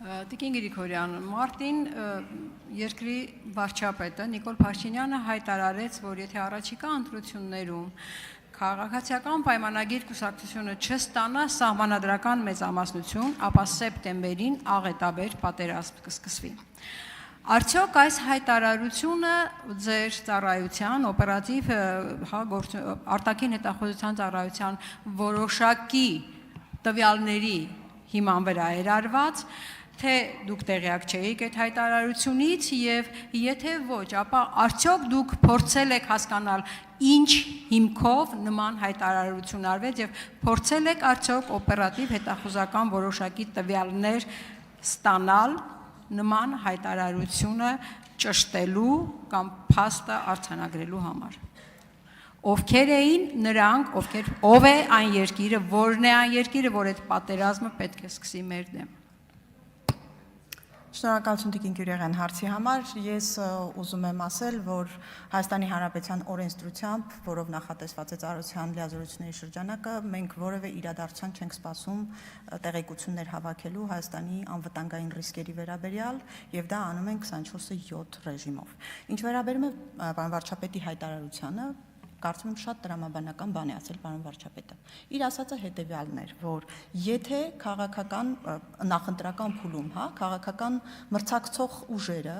Տիկին Գրիգորյան, մարտին երկրի վարչապետը Նիկոլ Փաշինյանը հայտարարեց, որ եթե առաջիկա ընտրություններում քաղաքացիական պայմանագիր կուսակցությունը չստանա սահմանադրական մեծամասնություն, ապա սեպտեմբերին աղետաբեր պատերազմ կսկսվի։ Արդյոք այս հայտարարությունը ձեր ծառայության օպերատիվ արտաքին հետախուզության ծառայության որոշակի տվյալների հիման վրա էր արված, թե դուք տեղյակ չէիք այդ հայտարարությունից եւ եթե ոչ, ապա արդյոք դուք փորձել եք հասկանալ ինչ հիմքով նման հայտարարություն արվեց եւ փորձել եք արդյոք օպերատիվ հետախուզական որոշակի տվյալներ ստանալ նման հայտարարությունը ճշտելու կամ փաստը արձանագրելու համար։ Ովքեր էին նրանք, ով է այն երկիրը, որն է այն երկիրը, որ այդ պատերազմը պետք է սկսի մեր դեմ։ Շնորհակալություն Տիկին Գյուրեղյան հարցի համար։ Ես ուզում եմ ասել, որ Հայաստանի Հանրապետության օրենսդրությամբ, որով նախատեսված է ծառայության լիազորությունների շրջանակը, մենք որևէ իրադարձության չենք սպասում տեղեկություններ հավաքելու Հայաստանի անվտանգային ռիսկերի վերաբերյալ, եւ դա անում ենք 24/7 ռեժիմով։ Ինչ վերաբերում է պարոն վարչապետի հայտարարությանը, կարծում եմ շատ տրամաբանական բան է ասել պարոն վարչապետը։ Իր ասածը հետևյալն էր, որ եթե քաղաքական նախընտրական փուլում, քաղաքական մրցակցող ուժերը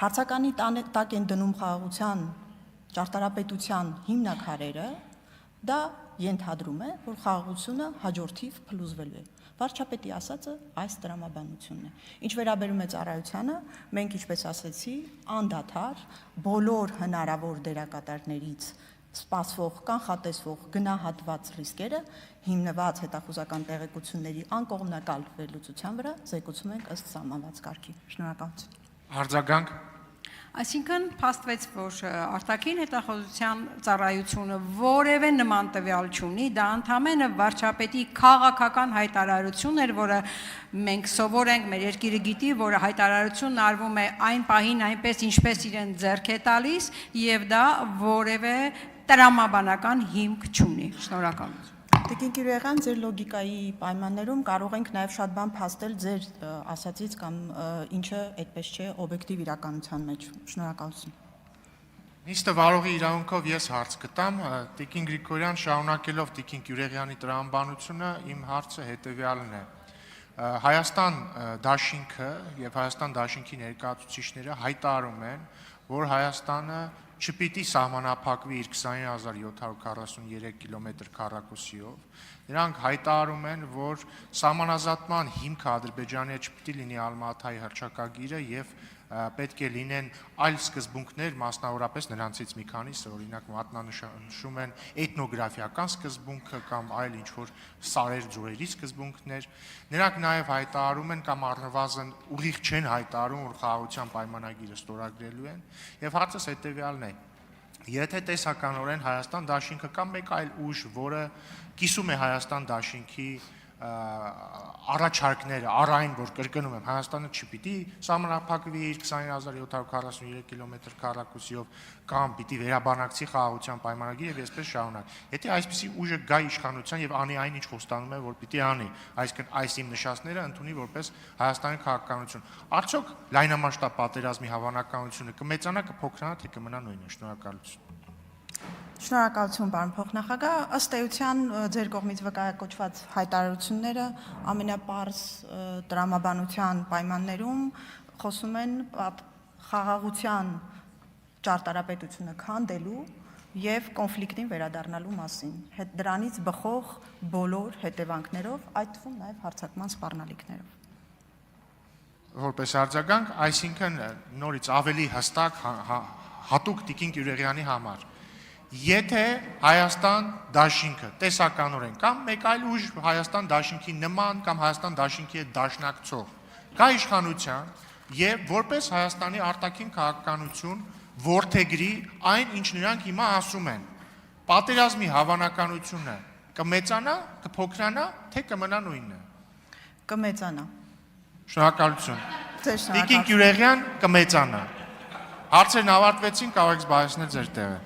հարցականի տակ են դնում խաղաղության ճարտարապետության հիմնաքարերը, դա ենթադրում է, որ խաղաղությունը հաջորդիվ փլուզվելու է։ Վարչապետի ասածը այս տրամաբանությունն է։ Ինչ վերաբերում է ծառայությանը, մենք ինչպես ասեցի, անդադար բոլոր հնարավոր դերակատարներից սպասվող, կանխատեսվող գնահատված ռիսկերը հիմնված հետախուզական տեղեկությունների անկողմնակալ վերլուծության վրա զեկուցում ենք ըստ սահմանված կարգի։ Շնորհակալություն։ Արձագանք։ Այսինքն փաստվեց, որ արտաքին հետախուզության ծառայությունը որևէ նման տվյալ չունի, դա ընդհանրապես վարչապետի քաղաքական հայտարարություն էր, որը մենք սովոր ենք, մեր երկիրը գիտի, որ հայտարարությունն արվում է այն պահին այնպես, ինչպես իրեն ձեռք է տալիս, եւ դա որևէ տրամաբանական հիմք չունի։ Շնորհակալություն։ Տիկին Գյուրեղյան, ձեր լոգիկայի պայմաններում կարող ենք նաև շատ բան փաստել ձեր ասածից կամ ինչը այդպես չէ օբյեկտիվ իրականության մեջ։ Շնորհակալություն։ Նիստը վարողի իրավունքով ես հարց կտամ, Տիկին Գրիգորյան, շարունակելով Տիկին Գյուրեղյանի տրամաբանությունը, իմ հարցը հետևյալն է։ Հայաստան դաշինքը եւ Հայաստան դաշինքի ներկայացուցիչները հայտարարում են, որ Հայաստանը չպիտի սահմանափակվի իր 20743 կիլոմետր քառակուսիով։ Նրանք հայտարարում են, որ սահմանազատման հիմքը Ադրբեջանի չպիտի լինի Ալմատայի հռչակագիրը եւ պետք է լինեն այլ սկզբունքներ, մասնավորապես նրանցից մի քանիսը, օրինակ մատնանշում են էթնոգրաֆիական սկզբունքը կամ այլ ինչ-որ սարեր ձորերի սկզբունքներ։ Նրանք նաև հայտարարում են կամ առնվազն ուղիղ չեն հայտարարում, որ խաղաղության պայմանագիրը ստորագրելու են, եւ հարցս հետեւյալն է. եթե տեսականորեն Հայաստան դաշինքը կամ մեկ այլ ուժ, որը կիսում է Հայաստան դաշինքի առաջարկները, առայն, որ կրկնում եմ, Հայաստանը չպիտի սահմանափակվի իր 20743 կիլոմետր քառակուսիով կամ պիտի վերաբանակցի խաղաղության պայմանագիրը եւ այսպես շարունակ։ Եթե այսպիսի ուժը գա իշխանության եւ անի այն, ինչ խոստանում է, որ պիտի անի, այսինքն այս իմ նշածները ընդունի որպես Հայաստանի քաղաքականություն, արդյոք լայնամասշտաբ պատերազմի հավանականությունը կմեծանա, կփոքրանա, թե կմնա նույնը։ Շնորհակալություն։ Շնորհակալություն, պարոն փոխնախագահ, ըստ էության ձեր կողմից վկայակոչված հայտարարությունները ամենապարզ տրամաբանության պայմաններում խոսում են խաղաղության ճարտարապետությունը քանդելու եւ կոնֆլիկտին վերադառնալու մասին, դրանից բխող բոլոր հետևանքներով, այդ թվում նաեւ հարձակման սպառնալիքներով։ Որպես արձագանք, այսինքն նորից ավելի հստակ հատուկ Տիկին Գյուրեղյանի համար Եթե Հայաստան դաշինքը տեսականորեն կամ մեկ այլ ուժ Հայաստան դաշինքի նման կամ Հայաստան դաշինքի հետ դաշնակցող կա իշխանության եւ որպես Հայաստանի արտաքին քաղաքականություն որդեգրի այն, ինչ նրանք հիմա ասում են, պատերազմի հավանականությունը կմեծանա, կփոքրանա, թե կմնա նույնը։ Կմեծանա։ Շնորհակալություն։ Տիկին Տիկին Գյուրեղյան, կմեծանա։ Հարցերն ավարտվեցին, կարող եք զբաղեցնել ձեր տեղը։